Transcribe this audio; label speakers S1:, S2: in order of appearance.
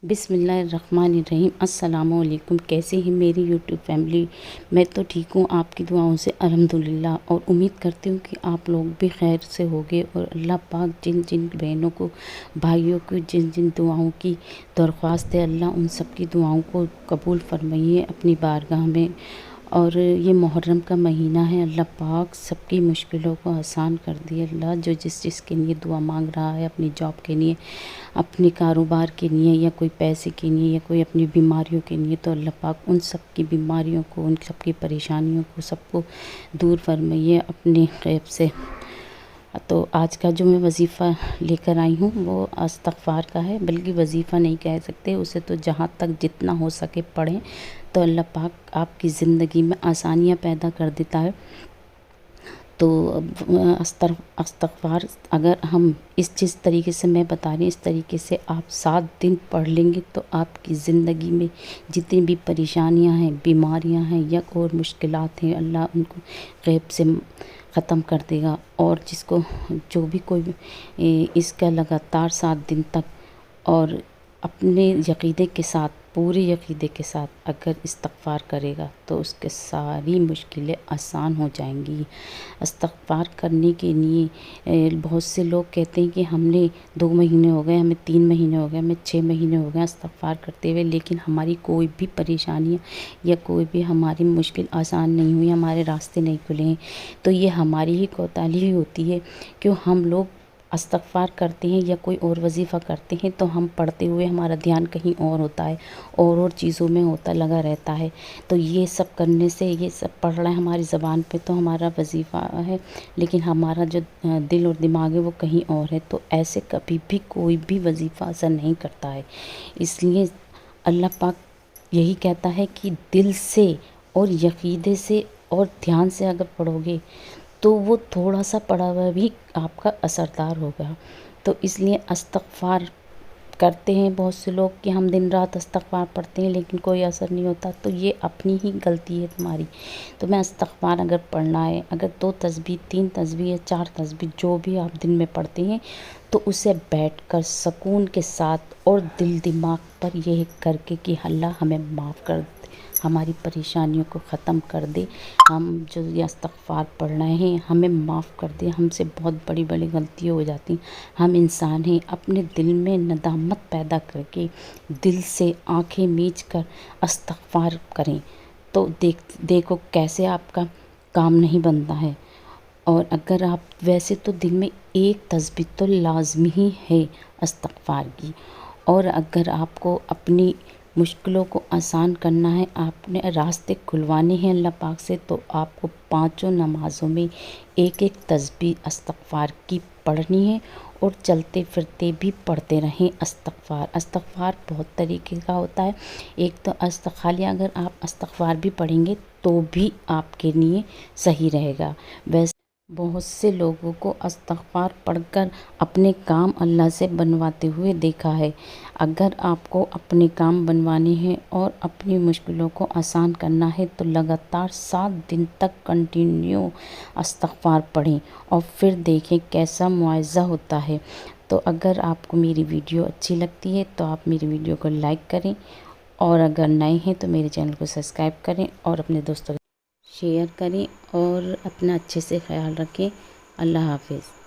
S1: बिस्मिल्लाहिर्रहमानिर्रहीम। अस्सलामुअलैकुम। कैसे हैं मेरी यूट्यूब फैमिली? मैं तो ठीक हूँ आपकी दुआओं से अल्हम्दुलिल्लाह, और उम्मीद करती हूँ कि आप लोग भी खैर से होंगे। और अल्लाह पाक जिन जिन बहनों को, भाइयों को जिन जिन दुआओं की दरख्वास्त है, अल्लाह उन सब की दुआओं को कबूल फरमाइए अपनी बारगाह में। और ये मुहर्रम का महीना है, अल्लाह पाक सबकी मुश्किलों को आसान कर दिए। अल्लाह जो जिस के लिए दुआ मांग रहा है, अपनी जॉब के लिए, अपने कारोबार के लिए, या कोई पैसे के लिए, या कोई अपनी बीमारियों के लिए, तो अल्लाह पाक उन सब की बीमारियों को, उन सब की परेशानियों को सबको दूर फरमाइए अपने गैब से। तो आज का जो मैं वज़ीफ़ा लेकर आई हूँ वो इस्तिग़फ़ार का है, बल्कि वज़ीफ़ा नहीं कह सकते उसे, तो जहाँ तक जितना हो सके पढ़ें, तो अल्लाह पाक आपकी ज़िंदगी में आसानियाँ पैदा कर देता है। तो इस्तिग़फ़ार अगर हम जिस तरीके से मैं बता रही हूँ, इस तरीके से आप 7 दिन पढ़ लेंगे, तो आपकी ज़िंदगी में जितनी भी परेशानियां हैं, बीमारियां हैं, या और मुश्किलात हैं, अल्लाह उनको गैब से ख़त्म कर देगा। और जिसको जो भी कोई इसका लगातार 7 दिन तक और अपने यक़ीदे के साथ, पूरे यक़ीदे के साथ अगर इस्तिग़फ़ार करेगा, तो उसके सारी मुश्किलें आसान हो जाएंगी। इस्तिग़फ़ार करने के लिए बहुत से लोग कहते हैं कि हमने 2 महीने हो गए, हमें 3 महीने हो गए, हमें 6 महीने हो गए इस्तिग़फ़ार करते हुए, लेकिन हमारी कोई भी परेशानियाँ या कोई भी हमारी मुश्किल आसान नहीं हुई, हमारे रास्ते नहीं खुले हैं। तो ये हमारी ही कोताही ही होती है, क्यों हम लोग इस्तिग़फ़ार करते हैं या कोई और वज़ीफ़ा करते हैं, तो हम पढ़ते हुए हमारा ध्यान कहीं और होता है, और चीज़ों में होता लगा रहता है। तो ये सब करने से, ये सब पढ़ना है हमारी ज़बान पे तो हमारा वज़ीफ़ा है, लेकिन हमारा जो दिल और दिमाग है वो कहीं और है। तो ऐसे कभी भी कोई भी वज़ीफ़ा असर नहीं करता है। इसलिए अल्लाह पाक यही कहता है कि दिल से और यक़ीदे से और ध्यान से अगर पढ़ोगे, तो वो थोड़ा सा पढ़ा हुआ भी आपका असरदार होगा। तो इसलिए इस्तिग़फ़ार करते हैं बहुत से लोग कि हम दिन रात इस्तिग़फ़ार पढ़ते हैं, लेकिन कोई असर नहीं होता, तो ये अपनी ही गलती है तुम्हारी। तो मैं इस्तिग़फ़ार अगर पढ़ना है, अगर 2 तस्बीह, 3 तस्बीह या 4 तस्बीह जो भी आप दिन में पढ़ते हैं, तो उसे बैठकर सुकून के साथ और दिल दिमाग पर यह करके कि अल्लाह हमें माफ़ कर दे, हमारी परेशानियों को ख़त्म कर दे, हम जो ये इस्तिग़फ़ार पढ़ रहे हैं हमें माफ़ कर दे, हमसे बहुत बड़ी बड़ी गलतियाँ हो जाती हैं, हम इंसान हैं। अपने दिल में नदामत पैदा करके दिल से आंखें मीच कर इस्तिग़फ़ार करें, तो देखो कैसे आपका काम नहीं बनता है। और अगर आप वैसे तो दिन में 1 तस्बीह तो लाज़मी ही है इस्तिग़फ़ार की। और अगर आपको अपनी मुश्किलों को आसान करना है, आपने रास्ते खुलवाने हैं अल्लाह पाक से, तो आपको 5 नमाज़ों में 1-1 तस्बीह इस्तिग़फ़ार की पढ़नी है, और चलते फिरते भी पढ़ते रहें इस्तिग़फ़ार। इस्तिग़फ़ार बहुत तरीके का होता है। एक तो खाली अगर आप इस्तिग़फ़ार भी पढ़ेंगे तो भी आपके लिए सही रहेगा। वैसे बहुत से लोगों को इस्तिग़फ़ार पढ़कर अपने काम अल्लाह से बनवाते हुए देखा है। अगर आपको अपने काम बनवाने हैं और अपनी मुश्किलों को आसान करना है, तो लगातार 7 दिन तक कंटिन्यू इस्तिग़फ़ार पढ़ें, और फिर देखें कैसा मुआवज़ा होता है। तो अगर आपको मेरी वीडियो अच्छी लगती है, तो आप मेरी वीडियो को लाइक करें, और अगर नए हैं तो मेरे चैनल को सब्सक्राइब करें, और अपने दोस्तों शेयर करें, और अपना अच्छे से ख्याल रखें। अल्लाह हाफ़िज़।